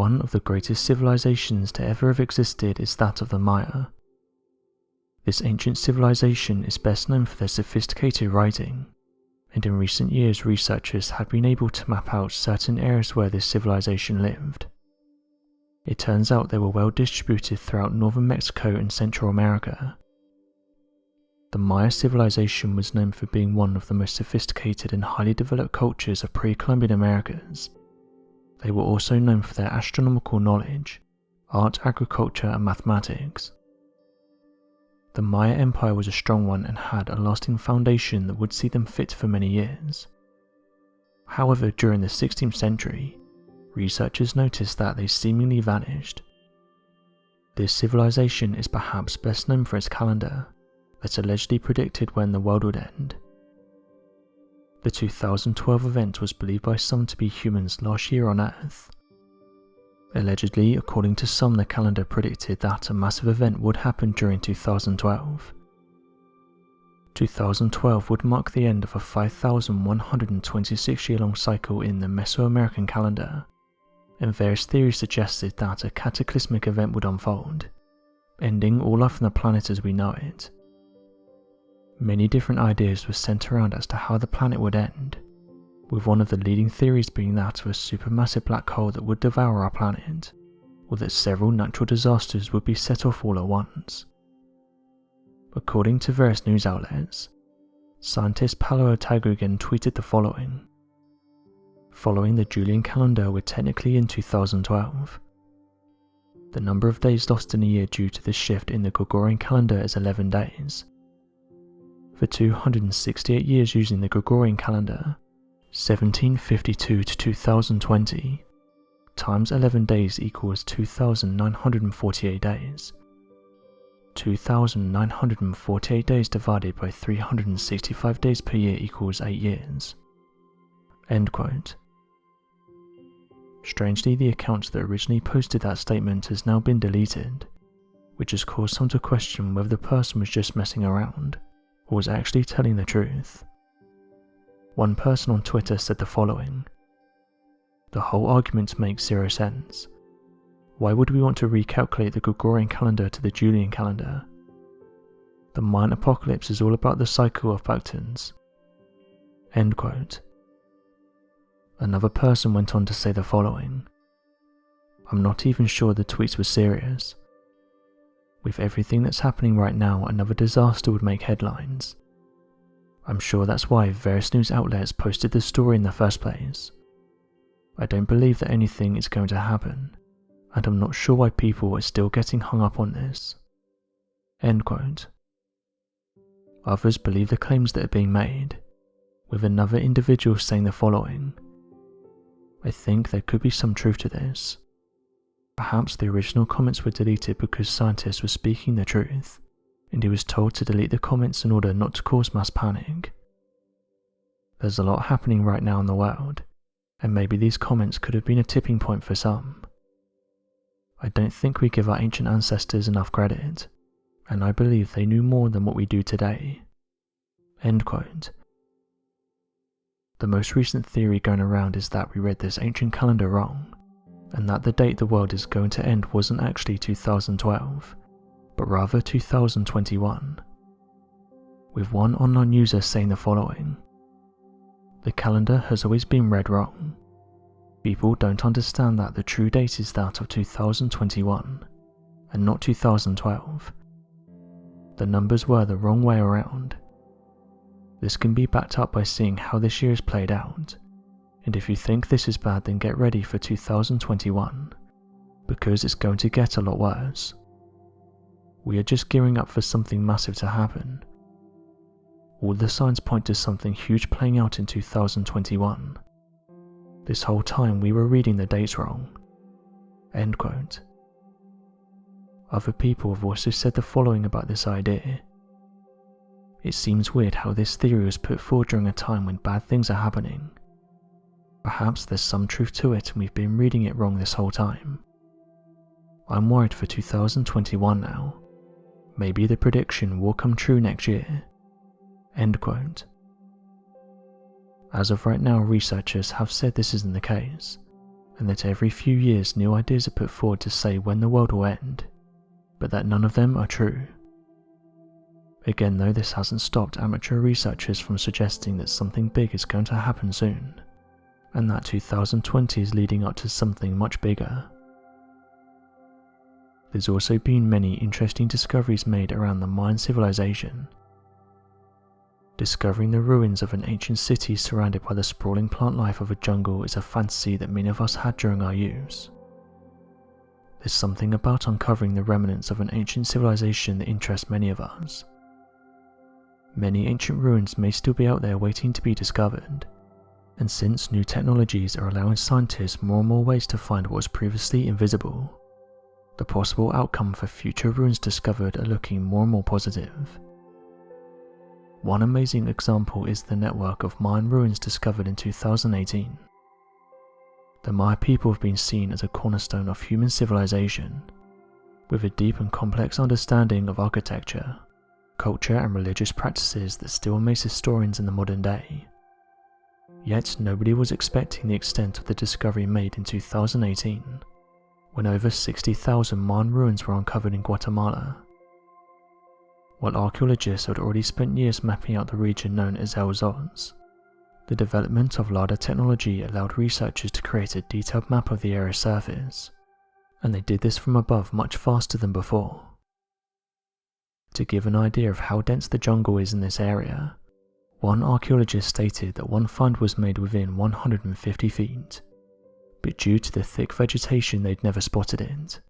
One of the greatest civilizations to ever have existed is that of the Maya. This ancient civilization is best known for their sophisticated writing, and in recent years researchers have been able to map out certain areas where this civilization lived. It turns out they were well distributed throughout northern Mexico and Central America. The Maya civilization was known for being one of the most sophisticated and highly developed cultures of pre-Columbian Americas. They were also known for their astronomical knowledge, art, agriculture, and mathematics. The Maya Empire was a strong one and had a lasting foundation that would see them fit for many years. However, during the 16th century, researchers noticed that they seemingly vanished. This civilization is perhaps best known for its calendar, that allegedly predicted when the world would end. The 2012 event was believed by some to be humans' last year on Earth. Allegedly, according to some, the calendar predicted that a massive event would happen during 2012. 2012 would mark the end of a 5,126-year-long cycle in the Mesoamerican calendar, and various theories suggested that a cataclysmic event would unfold, ending all life on the planet as we know it. Many different ideas were sent around as to how the planet would end, with one of the leading theories being that of a supermassive black hole that would devour our planet, or that several natural disasters would be set off all at once. According to various news outlets, scientist Paolo Taguigan tweeted the following: "Following the Julian calendar, we're technically in 2012. The number of days lost in a year due to the shift in the Gregorian calendar is 11 days. For 268 years using the Gregorian calendar, 1752 to 2020, times 11 days equals 2,948 days. 2,948 days divided by 365 days per year equals 8 years. End quote. Strangely, the account that originally posted that statement has now been deleted, which has caused some to question whether the person was just messing around, or was actually telling the truth. One person on Twitter said the following: "The whole argument makes zero sense. Why would we want to recalculate the Gregorian calendar to the Julian calendar? The Mayan apocalypse is all about the cycle of Bactans." End quote. Another person went on to say the following: "I'm not even sure the tweets were serious. With everything that's happening right now, another disaster would make headlines. I'm sure that's why various news outlets posted the story in the first place. I don't believe that anything is going to happen, and I'm not sure why people are still getting hung up on this." End quote. Others believe the claims that are being made, with another individual saying the following: "I think there could be some truth to this. Perhaps the original comments were deleted because scientists were speaking the truth, and he was told to delete the comments in order not to cause mass panic. There's a lot happening right now in the world, and maybe these comments could have been a tipping point for some. I don't think we give our ancient ancestors enough credit, and I believe they knew more than what we do today." End quote. The most recent theory going around is that we read this ancient calendar wrong, and that the date the world is going to end wasn't actually 2012, but rather 2021. With one online user saying the following: "The calendar has always been read wrong. People don't understand that the true date is that of 2021, and not 2012. The numbers were the wrong way around. This can be backed up by seeing how this year is played out, and if you think this is bad, then get ready for 2021, because it's going to get a lot worse. We are just gearing up for something massive to happen. All the signs point to something huge playing out in 2021. This whole time we were reading the dates wrong." End quote. Other people have also said the following about this idea: "It seems weird how this theory was put forward during a time when bad things are happening. Perhaps there's some truth to it and we've been reading it wrong this whole time. I'm worried for 2021 now. Maybe the prediction will come true next year." End quote. As of right now, researchers have said this isn't the case, and that every few years new ideas are put forward to say when the world will end, but that none of them are true. Again though, this hasn't stopped amateur researchers from suggesting that something big is going to happen soon, and that 2020 is leading up to something much bigger. There's also been many interesting discoveries made around the Mayan civilization. Discovering the ruins of an ancient city surrounded by the sprawling plant life of a jungle is a fantasy that many of us had during our youth. There's something about uncovering the remnants of an ancient civilization that interests many of us. Many ancient ruins may still be out there waiting to be discovered, and since new technologies are allowing scientists more and more ways to find what was previously invisible, the possible outcome for future ruins discovered are looking more and more positive. One amazing example is the network of Mayan ruins discovered in 2018. The Maya people have been seen as a cornerstone of human civilization, with a deep and complex understanding of architecture, culture and religious practices that still amaze historians in the modern day. Yet nobody was expecting the extent of the discovery made in 2018, when over 60,000 Mayan ruins were uncovered in Guatemala. While archaeologists had already spent years mapping out the region known as El Zotz, the development of LiDAR technology allowed researchers to create a detailed map of the area's surface, and they did this from above much faster than before. To give an idea of how dense the jungle is in this area, one archaeologist stated that one find was made within 150 feet, but due to the thick vegetation they'd never spotted it.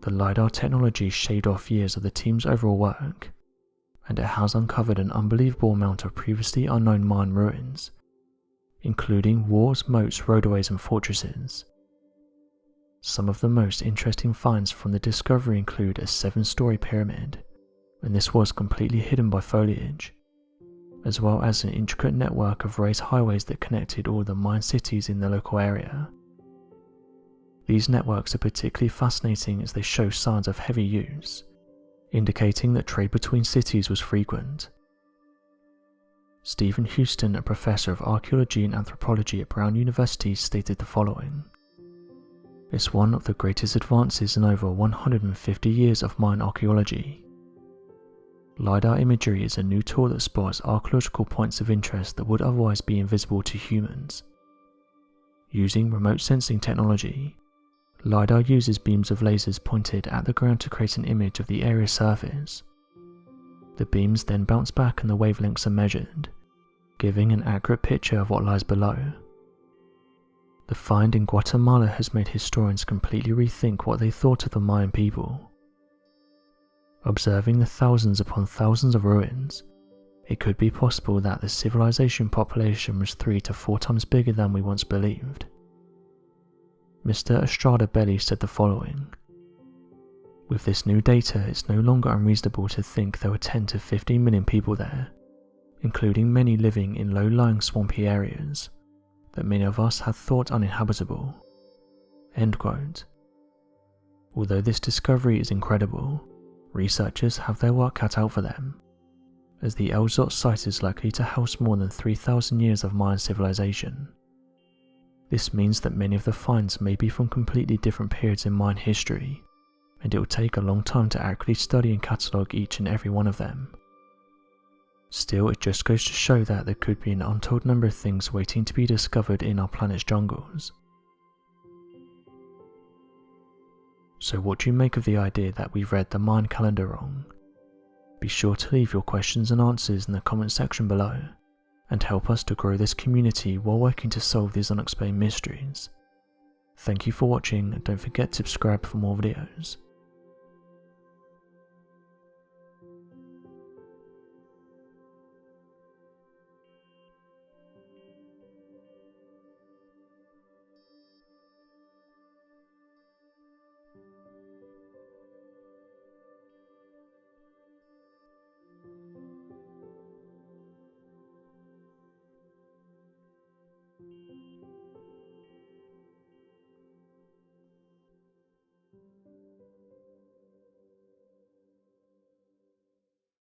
The LiDAR technology shaved off years of the team's overall work, and it has uncovered an unbelievable amount of previously unknown Mayan ruins, including walls, moats, roadways and fortresses. Some of the most interesting finds from the discovery include a 7-story pyramid, and this was completely hidden by foliage, as well as an intricate network of raised highways that connected all the Mayan cities in the local area. These networks are particularly fascinating as they show signs of heavy use, indicating that trade between cities was frequent. Stephen Houston, a professor of archaeology and anthropology at Brown University, stated the following: "It's one of the greatest advances in over 150 years of Mayan archaeology. LiDAR imagery is a new tool that spots archaeological points of interest that would otherwise be invisible to humans. Using remote sensing technology, LiDAR uses beams of lasers pointed at the ground to create an image of the area's surface. The beams then bounce back and the wavelengths are measured, giving an accurate picture of what lies below. The find in Guatemala has made historians completely rethink what they thought of the Mayan people. Observing the thousands upon thousands of ruins, it could be possible that the civilization population was 3 to 4 times bigger than we once believed." Mr. Estrada Belli said the following: "With this new data, it's no longer unreasonable to think there were 10 to 15 million people there, including many living in low-lying swampy areas that many of us had thought uninhabitable." End quote. Although this discovery is incredible, researchers have their work cut out for them, as the El Zotz site is likely to house more than 3,000 years of Mayan civilization. This means that many of the finds may be from completely different periods in Mayan history, and it will take a long time to accurately study and catalogue each and every one of them. Still, it just goes to show that there could be an untold number of things waiting to be discovered in our planet's jungles. So what do you make of the idea that we've read the Mayan calendar wrong? Be sure to leave your questions and answers in the comment section below, and help us to grow this community while working to solve these unexplained mysteries. Thank you for watching, and don't forget to subscribe for more videos.